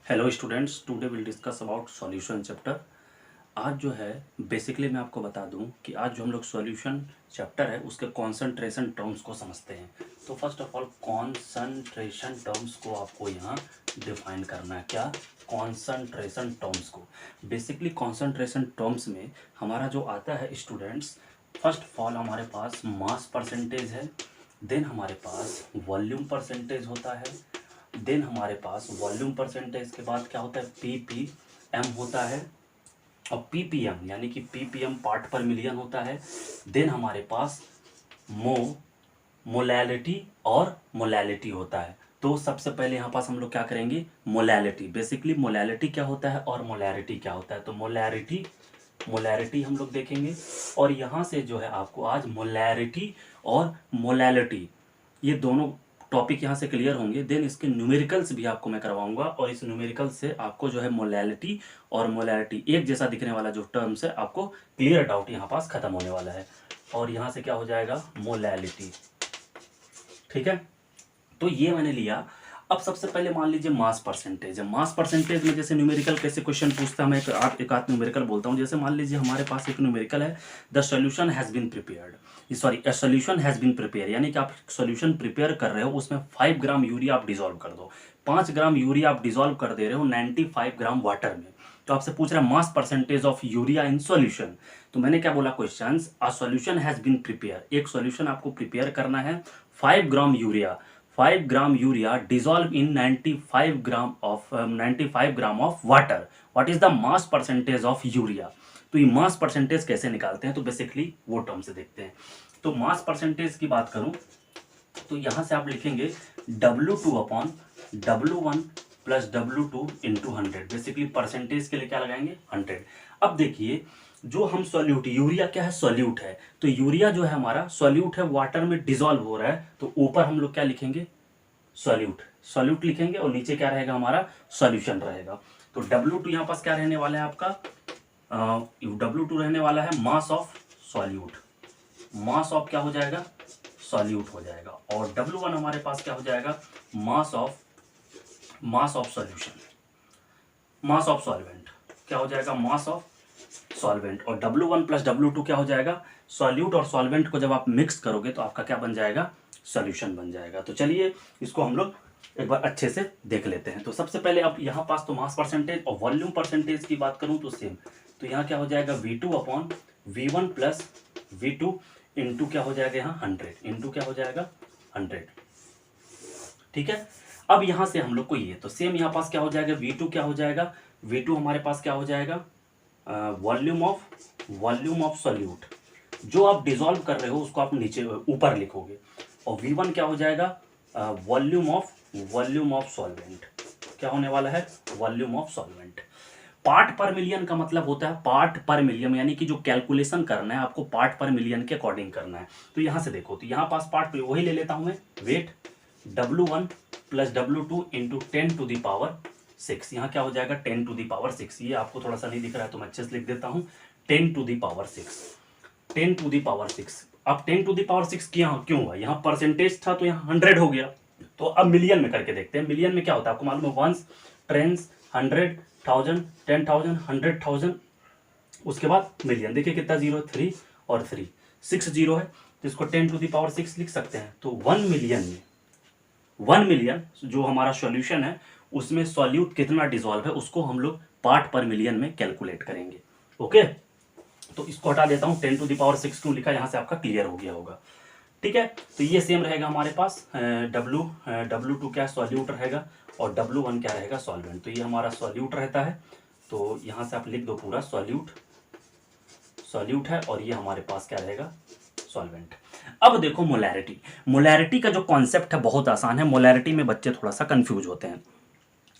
Hello students, today will discuss about solution chapter. आज जो है बेसिकली मैं आपको बता दूं कि आज जो हम लोग सॉल्यूशन चैप्टर है उसके कॉन्सेंट्रेशन टर्म्स को समझते हैं। तो first of all concentration terms को आपको यहाँ डिफाइन करना है। क्या? कॉन्सेंट्रेशन टर्म्स को। बेसिकली कॉन्सेंट्रेशन टर्म्स में हमारा जो आता है स्टूडेंट्स, फर्स्ट ऑफ ऑल हमारे पास मास परसेंटेज है, देन हमारे पास वॉल्यूम परसेंटेज होता है, देन हमारे पास वॉल्यूम परसेंटेज के बाद क्या होता है, पीपीएम होता है, और पीपीएम यानी कि पीपीएम पार्ट पर मिलियन होता है। देन हमारे पास मोलैलिटी और मोलैलिटी होता है। तो सबसे पहले यहाँ पास हम लोग क्या करेंगे, मोलैलिटी। बेसिकली मोलैलिटी क्या होता है और मोलैरिटी क्या होता है, तो मोलैरिटी हम लोग देखेंगे। और यहाँ से जो है आपको आज मोलैरिटी और मोलैलिटी ये दोनों टॉपिक यहाँ से क्लियर होंगे। देन इसके न्यूमेरिकल्स भी आपको मैं करवाऊंगा, और इस न्यूमेरिकल से आपको जो है मोलैलिटी और मोलैरिटी एक जैसा दिखने वाला जो टर्म्स है आपको क्लियर डाउट यहाँ पास खत्म होने वाला है। और यहाँ से क्या हो जाएगा, मोलैलिटी। ठीक है, तो ये मैंने लिया। अब सबसे पहले मान लीजिए मास परसेंटेज है। मास परसेंटेज में जैसे न्यूमेरिकल कैसे क्वेश्चन पूछता है, मैं एक आध न्यूमेरिकल बोलता हूँ। जैसे मान लीजिए हमारे पास एक न्यूमेरिकल है, the solution has been prepared, sorry a solution has been prepare, यानी कि आप सोल्यूशन प्रिपेयर कर रहे हो, उसमें 5 ग्राम यूरिया आप डिजोल्व कर दो, 5 ग्राम यूरिया आप डिजोल्व कर दे रहे हो 95 ग्राम वाटर में। तो आपसे पूछ रहा है mass percentage of urea in solution. तो मैंने क्या बोला, questions a solution has been prepare, एक सॉल्यूशन आपको प्रिपेयर करना है, 5 gram urea, 5 gram urea dissolve in 95 gram of water, what is the mass percentage of urea. तो ये मास परसेंटेज कैसे निकालते हैं, तो बेसिकली वो टर्म से देखते हैं। तो मास परसेंटेज की बात करूं तो यहां से आप लिखेंगे W2 upon W1 plus W2 into 100। Basically percentage के लिए क्या लगाएंगे, 100। अब देखिए जो हम सॉल्यूट, यूरिया क्या है, सॉल्यूट है, तो यूरिया जो है हमारा सॉल्यूट है, वाटर में डिजोल्व हो रहा है, तो ऊपर हम लोग क्या लिखेंगे, सॉल्यूट लिखेंगे, और नीचे क्या रहेगा हमारा, सॉल्यूशन रहेगा। तो W2 यहाँ पास क्या रहने वाला है आपका, W2 रहने वाला है मास ऑफ सॉल्यूट, मास ऑफ क्या हो जाएगा, सॉल्यूट हो जाएगा। और W1 हमारे पास क्या हो जाएगा, mass of solution, mass of solvent क्या हो जाएगा, मास ऑफ सॉल्वेंट। और W1 प्लस W2 क्या हो जाएगा, सॉल्यूट और सॉल्वेंट को जब आप मिक्स करोगे तो आपका क्या बन जाएगा, सॉल्यूशन बन जाएगा। तो चलिए इसको हम लोग एक बार अच्छे से देख लेते हैं। तो सबसे पहले अब यहाँ पास तो मास परसेंटेज और वॉल्यूम परसेंटेज की बात करूँ तो सेम। तो यहाँ क्या हो जाएगा, V2 upon V1 plus V2 into क्या हो जाएगा, यहाँ 100 इंटू क्या हो जाएगा, 100। ठीक है, अब यहां से हम लोग को ये तो सेम यहाँ पास क्या हो जाएगा, V2 क्या हो जाएगा, V2 हमारे पास क्या हो जाएगा, वॉल्यूम ऑफ सॉल्यूट, जो आप डिजोल्व कर रहे हो उसको आप नीचे ऊपर लिखोगे। और V1 क्या हो जाएगा, वॉल्यूम ऑफ सॉल्वेंट, क्या होने वाला है, वॉल्यूम ऑफ सॉल्वेंट। पार्ट पर मिलियन का मतलब होता है पार्ट पर मिलियन, यानी कि जो कैलकुलेशन करना है आपको पार्ट पर मिलियन के अकॉर्डिंग करना है। तो यहां से देखो, तो यहाँ पास पार्ट वही ले लेता हूं मैं, weight W1 plus W2 into 10 to the power 6, यहाँ क्या हो जाएगा 10 टू दी पावर 6। ये आपको थोड़ा सा नहीं दिख रहा है तो मैं अच्छे से लिख देता हूँ, 10 to the power 6, 10 to the power 6। अब 10 टू दी पावर 6 क्यों हुआ, यहाँ परसेंटेज था तो यहाँ 100 हो गया। तो अब मिलियन में करके देखते हैं, मिलियन में क्या होता है आपको मालूम है, वंस, टेंस, 100, 1000, 10,000, 100,000, उसके बाद मिलियन। देखिए कितना जीरो, 3 और 3, 6 जीरो है, तो इसको 10 टू दी पावर 6 लिख सकते हैं। तो 1 मिलियन में 1 मिलियन जो हमारा सॉल्यूशन है उसमें सॉल्यूट कितना डिजोल्व है उसको हम लोग पार्ट पर मिलियन में कैलकुलेट करेंगे। ओके, तो इसको हटा देता हूं, 10 टू दी पावर 6 क्यों लिखा, यहां से आपका क्लियर हो गया होगा। ठीक है, तो ये सेम रहेगा हमारे पास, W2 क्या सॉल्यूट रहेगा और W1 क्या रहेगा, सॉल्वेंट। तो ये हमारा सॉल्यूट रहता है, तो यहां से आप लिख दो पूरा सॉल्यूट है, और ये हमारे पास क्या रहेगा, सॉल्वेंट। अब देखो मोलैरिटी का जो कॉन्सेप्ट है बहुत आसान है। मोलैरिटी में बच्चे थोड़ा सा कंफ्यूज होते हैं।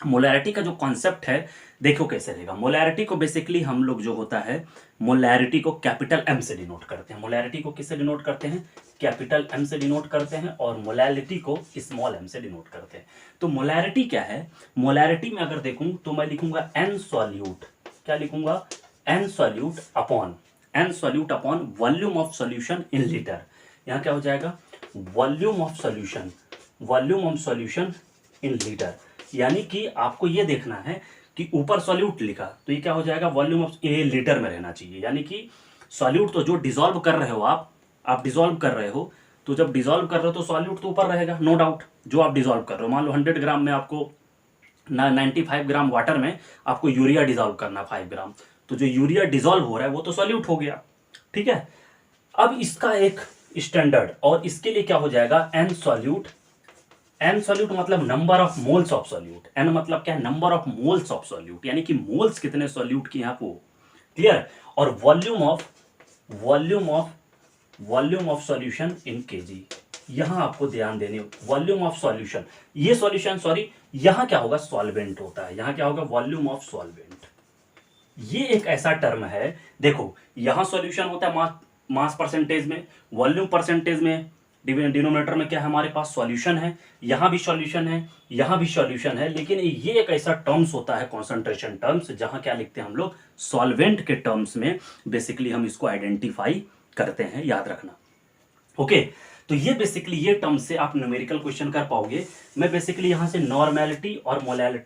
मोलैरिटी का जो कॉन्सेप्ट है देखो कैसे रहेगा। मोलैरिटी को बेसिकली हम लोग जो होता है, मोलैरिटी को कैपिटल M से डिनोट करते हैं। मोलैरिटी को किससे डिनोट करते हैं, कैपिटल M से डिनोट करते हैं, और मोलैलिटी को स्मॉल m से डिनोट करते हैं। तो मोलैरिटी क्या है, मोलैरिटी में अगर देखूं तो मैं लिखूंगा N सॉल्यूट, क्या लिखूंगा, N solute upon volume of solution in litre. यहाँ क्या हो जाएगा, volume of solution in litre. यानी कि आपको ये देखना है कि ऊपर सॉल्यूट लिखा तो ये क्या हो जाएगा, वॉल्यूम ऑफ ए लीटर में रहना चाहिए। यानी कि सॉल्यूट तो जो डिसॉल्व कर रहे हो आप डिसॉल्व कर रहे हो, तो जब डिसॉल्व कर रहे हो तो सॉल्यूट तो ऊपर रहेगा, नो डाउट। जो आप डिसॉल्व कर रहे हो, मान लो 100 ग्राम में आपको 95 ग्राम वाटर में आपको यूरिया डिसॉल्व करना 5 ग्राम, तो जो यूरिया डिसॉल्व हो रहा है वो तो सॉल्यूट हो गया, ठीक है। अब इसका एक स्टैंडर्ड, और इसके लिए क्या हो जाएगा, एन सॉल्यूट। एन सॉल्यूट मतलब number of moles of solute, n मतलब क्या है, number of moles of solute, यानी कि मोल्स कितने सॉल्यूट की यहाँ को, क्लियर। और volume of solution in KG, यहां आपको ध्यान देने, वॉल्यूम ऑफ सॉल्यूशन, ये सॉल्यूशन सॉरी, यहां क्या होगा, सॉल्वेंट होता है, यहां क्या होगा, वॉल्यूम ऑफ सॉल्वेंट। ये एक ऐसा टर्म है, देखो यहां सॉल्यूशन होता है मास परसेंटेज में, वॉल्यूम परसेंटेज में, डिनोमिनेटर में क्या है हमारे पास, सॉल्यूशन है, यहां भी सॉल्यूशन है, यहां भी सॉल्यूशन है, लेकिन ये एक ऐसा टर्म्स होता है कॉन्सेंट्रेशन टर्म्स, जहां क्या लिखते हैं हम लोग, सॉल्वेंट के टर्म्स में बेसिकली हम इसको आइडेंटिफाई करते हैं, याद रखना, ओके। तो ये बेसिकली ये टर्म से आप न्यूमेरिकल क्वेश्चन कर पाओगे। मैं बेसिकली यहां से नॉर्मेलिटी और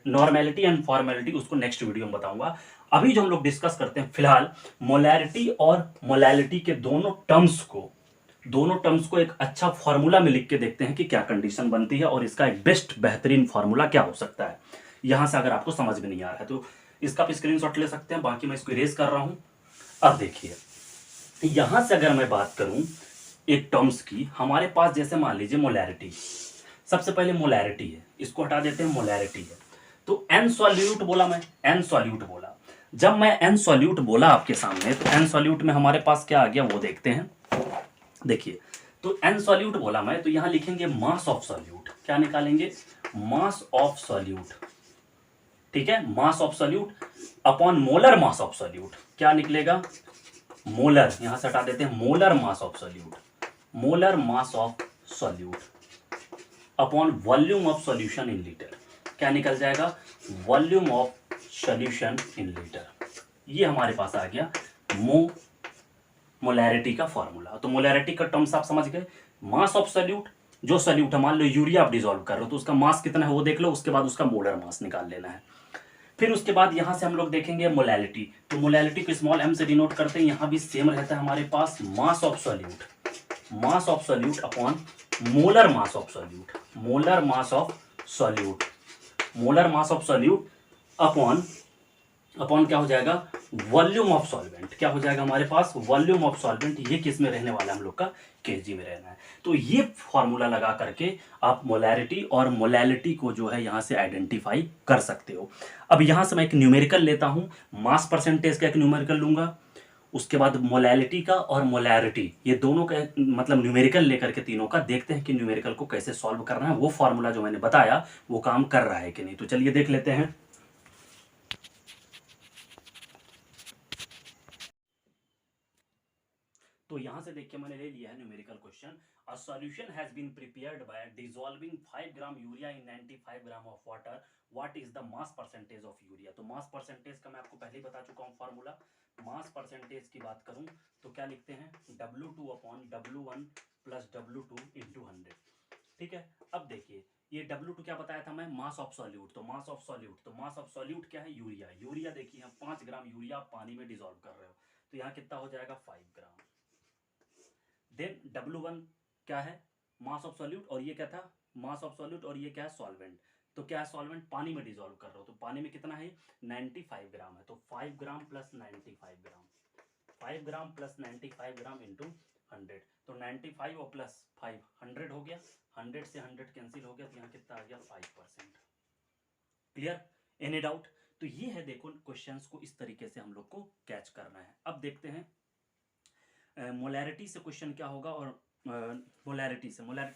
नॉर्मेलिटी एंड फॉर्मेलिटी उसको नेक्स्ट वीडियो में बताऊंगा। अभी जो हम लोग डिस्कस करते हैं फिलहाल, मोलैरिटी और मोलैलिटी के दोनों टर्म्स को एक अच्छा फॉर्मूला में लिख के देखते हैं कि क्या कंडीशन बनती है, और इसका एक बेस्ट बेहतरीन फॉर्मूला क्या हो सकता है। यहां से अगर आपको समझ में नहीं आ रहा है तो इसका आप स्क्रीनशॉट ले सकते हैं, बाकी मैं इसको इरेज कर रहा हूं। अब देखिए, यहां से अगर मैं बात करूं एक टर्म्स की, हमारे पास जैसे मान लीजिए मोलैरिटी, सबसे पहले मोलैरिटी है, इसको हटा देते हैं, मोलैरिटी है। तो एन सॉल्यूट बोला, मैं एन सॉल्यूट बोला, जब मैं एन सॉल्यूट बोला आपके सामने, तो एन सॉल्यूट में हमारे पास क्या आ गया वो देखते हैं। देखिए, तो एन सॉल्यूट बोला मैं, तो यहां लिखेंगे मास ऑफ सॉल्यूट, क्या निकालेंगे, मास ऑफ सॉल्यूट, ठीक है, मास of solute upon molar mass of solute, क्या निकलेगा, मोलर, यहां से हटा देते हैं, molar mass of solute, molar mass of solute upon volume of solution in litre, क्या निकल जाएगा, volume of solution in litre. ये हमारे पास आ गया मोलैरिटी का फॉर्मूला। तो मोलैरिटी का टर्म्स आप समझ गए, मास ऑफ सॉल्यूट, जो सॉल्यूट है, मान लो यूरिया आप डिसॉल्व कर रहे हो तो उसका मास कितना है वो देख लो, उसके बाद उसका मोलर मास निकाल लेना है। फिर उसके बाद यहां से हम लोग देखेंगे मोलैलिटी, तो मोलैलिटी को स्मॉल एम से डिनोट करते हैं, यहां भी सेम रहता है हमारे पास, mass of solute upon molar mass of solute, molar mass of solute, molar mass of solute upon upon क्या हो जाएगा, वॉल्यूम ऑफ सॉल्वेंट, क्या हो जाएगा हमारे पास, वॉल्यूम ऑफ सॉल्वेंट। ये किस में रहने वाला है हम लोग का, केजी में रहना है। तो ये फॉर्मूला लगा करके आप मोलैरिटी और मोलैलिटी को जो है यहां से आइडेंटिफाई कर सकते हो। अब यहां से मैं एक न्यूमेरिकल लेता हूं, मास परसेंटेज का एक न्यूमेरिकल लूंगा, उसके बाद मोलैलिटी का और मोलैरिटी, ये दोनों का मतलब न्यूमेरिकल लेकर के तीनों का देखते हैं कि न्यूमेरिकल को कैसे सॉल्व करना है, वो फॉर्मूला जो मैंने बताया वो काम कर रहा है कि नहीं। तो चलिए देख लेते हैं। तो यहां से देख के मैंने ले लिया है numerical question. A solution has been prepared by dissolving 5 gram urea in 95 gram of water, what is the mass percentage of urea. तो मास परसेंटेज का मैं आपको पहले ही बता चुका हूं फॉर्मूला। मास परसेंटेज की बात करूं तो क्या लिखते हैं, W2 upon W1 plus W2 into 100, ठीक है। अब देखिए, ये W2 क्या बताया था मैं, मास ऑफ सॉल्यूट, तो मास ऑफ सॉल्यूट, तो मास ऑफ सॉल्यूट क्या है, यूरिया। यूरिया देखिए, 5 ग्राम यूरिया आप पानी में डिसॉल्व कर रहे हो, तो यहाँ कितना हो जाएगा, 5 ग्राम। देन W1 क्या है, मास ऑफ सॉल्यूट, और ये क्या था, मास ऑफ सॉल्यूट, और ये क्या है, सॉल्वेंट। तो क्या है, सॉल्वेंट पानी में डिसॉल्व कर रहे हो, तो पानी में कितना है, 95 ग्राम है, तो 5 ग्राम प्लस 95 ग्राम, 5 ग्राम प्लस 95 ग्राम इंटू 100, तो 95 और प्लस 5 100 हो गया, 100 से 100 कैंसिल हो गया, तो यहाँ कितना आ गया, 5%। Clear, any doubt. तो ये है, देखो क्वेश्चंस को इस तरीके से हम लोग को कैच करना है। अब देखते हैं मोलैरिटी से क्वेश्चन क्या होगा, और मोलैरिटी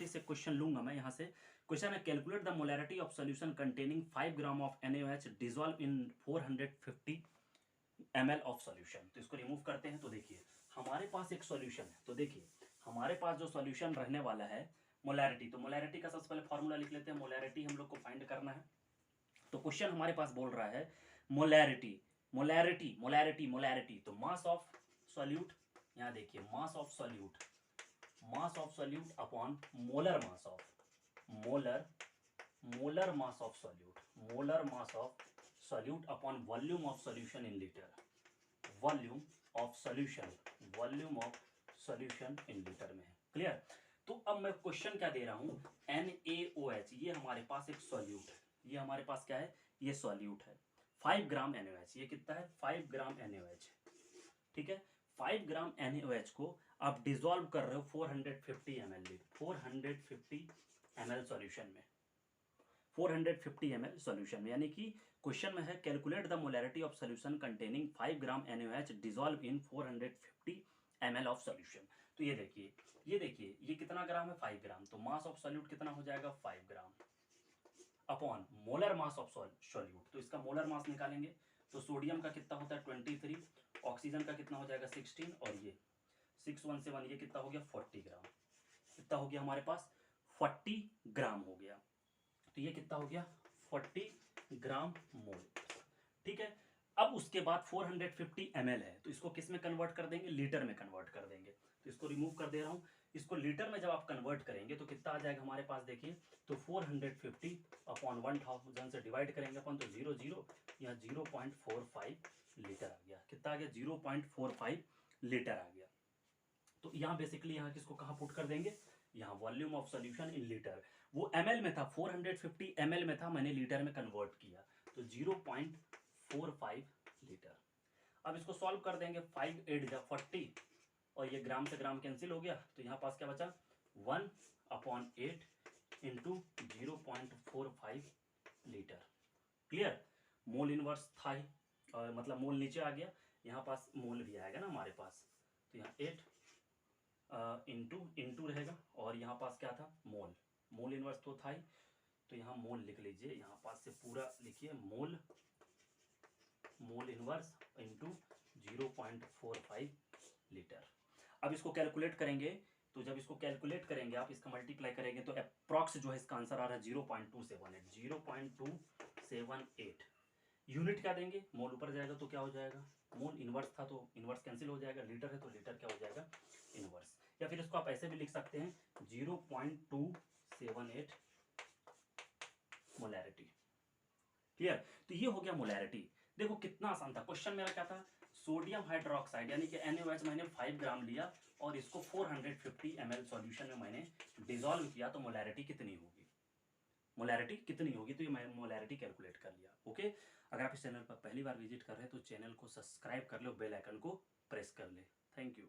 से क्वेश्चन लूंगा मैं यहाँ से। क्वेश्चन है, calculate the molarity of solution containing 5 gram of NaOH dissolve in 450 ml of solution. तो इसको रिमूव करते हैं। तो देखिए, हमारे पास एक सॉल्यूशन है, तो देखिए हमारे पास जो सॉल्यूशन रहने वाला है मोलैरिटी, तो मोलैरिटी का सबसे पहले फॉर्मूला लिख लेते हैं। मोलैरिटी हम लोग को फाइंड करना है, तो क्वेश्चन हमारे पास बोल रहा है मोलैरिटी, मोलैरिटी, तो मास ऑफ सॉल्यूट, यहाँ देखिए मास of solute upon molar molar mass of solute, molar mass of solute upon volume of solution in litre, volume of solution, volume of solution in litre में है। Clear. तो अब मैं question क्या दे रहा हूं, NaOH, ये हमारे पास एक सॉल्यूट है, ये हमारे पास क्या है, ये सॉल्यूट है 5 ग्राम NaOH, ये कितना है 5 ग्राम NaOH, ठीक है। 5 ग्राम NaOH को आप डिसॉल्व कर रहे हो 450 ml, 450 ml सॉल्यूशन में, 450 ml सॉल्यूशन में, यानी कि क्वेश्चन में है calculate the molarity of solution containing 5 gram NaOH dissolve in 450 ml of solution. तो ये देखिए, ये देखिए ये कितना ग्राम है 5 ग्राम, तो मास ऑफ सॉल्यूट कितना हो जाएगा 5 ग्राम upon molar mass of solute, तो इसका मोलर मास निकालेंगे तो सोडियम का कितना होता है 23, ऑक्सीजन का कितना हो जाएगा 16, और ये 617, ये कितना हो गया 40 ग्राम, कितना हो गया हमारे पास 40 ग्राम हो गया, तो ये कितना हो गया 40 ग्राम मोल, ठीक है। अब उसके बाद 450 ml है, तो इसको किस में कन्वर्ट कर देंगे, लीटर में कन्वर्ट कर देंगे, तो इसको रिमूव कर दे रहा हूं, इसको लीटर में जब आप कन्वर्ट करेंगे तो कितना आ जाएगा हमारे पास, देखिए तो 450 अपॉन 1000 से डिवाइड करेंगे अपन तो 00, यहाँ 0.45 लीटर आ गया, कितना आ गया 0.45 लीटर आ गया। तो यहाँ बेसिकली यहाँ किसको कहाँ पुट कर देंगे, यहाँ volume of solution in litre, वो ml में था 450 ml में था, मैंने लीटर में कन्वर्ट किया तो 0.45 लीटर। अब इसको सॉल्व कर देंगे, 5 8 जा 40, और ये ग्राम से ग्राम कैंसिल हो गया, तो यहाँ पास क्या बचा 1/8 into 0.45 litre. Clear. Mole inverse था ही, मतलब मोल नीचे आ गया, यहाँ पास मोल भी आएगा ना हमारे पास, तो यहाँ 8 इंटू रहेगा, और यहाँ पास क्या था मोल, मोल इनवर्स तो था ही, तो यहाँ मोल लिख लीजिए, यहाँ पास से पूरा लिखिए मोल, मोल इनवर्स इंटू 0.45 लीटर। अब इसको कैलकुलेट करेंगे, तो जब इसको कैलकुलेट करेंगे आप, इसका मल्टीप्लाई करेंगे तो अप्रॉक्स जो है इसका आंसर आ रहा है 0.278, 0.278। यूनिट क्या देंगे, मोल ऊपर जाएगा तो क्या हो जाएगा, मोल इनवर्स था तो इनवर्स कैंसिल हो जाएगा, लीटर है तो लीटर क्या हो जाएगा इनवर्स, या फिर इसको आप ऐसे भी लिख सकते हैं 0.278 मोलैरिटी। क्लियर। तो ये हो गया मोलैरिटी। देखो कितना आसान था, क्वेश्चन मेरा क्या था, सोडियम हाइड्रोक्साइड यानी कि NaOH मैंने 5 ग्राम लिया और इसको 450 ml सॉल्यूशन में मैंने डिसॉल्व किया, तो मोलैरिटी कितनी होगी, मोलैरिटी कितनी होगी, तो ये मैं मोलैरिटी कैलकुलेट कर लिया। ओके। अगर आप इस चैनल पर पहली बार विजिट कर रहे हैं तो चैनल को सब्सक्राइब कर लो, बेल आइकन को प्रेस कर ले। Thank you.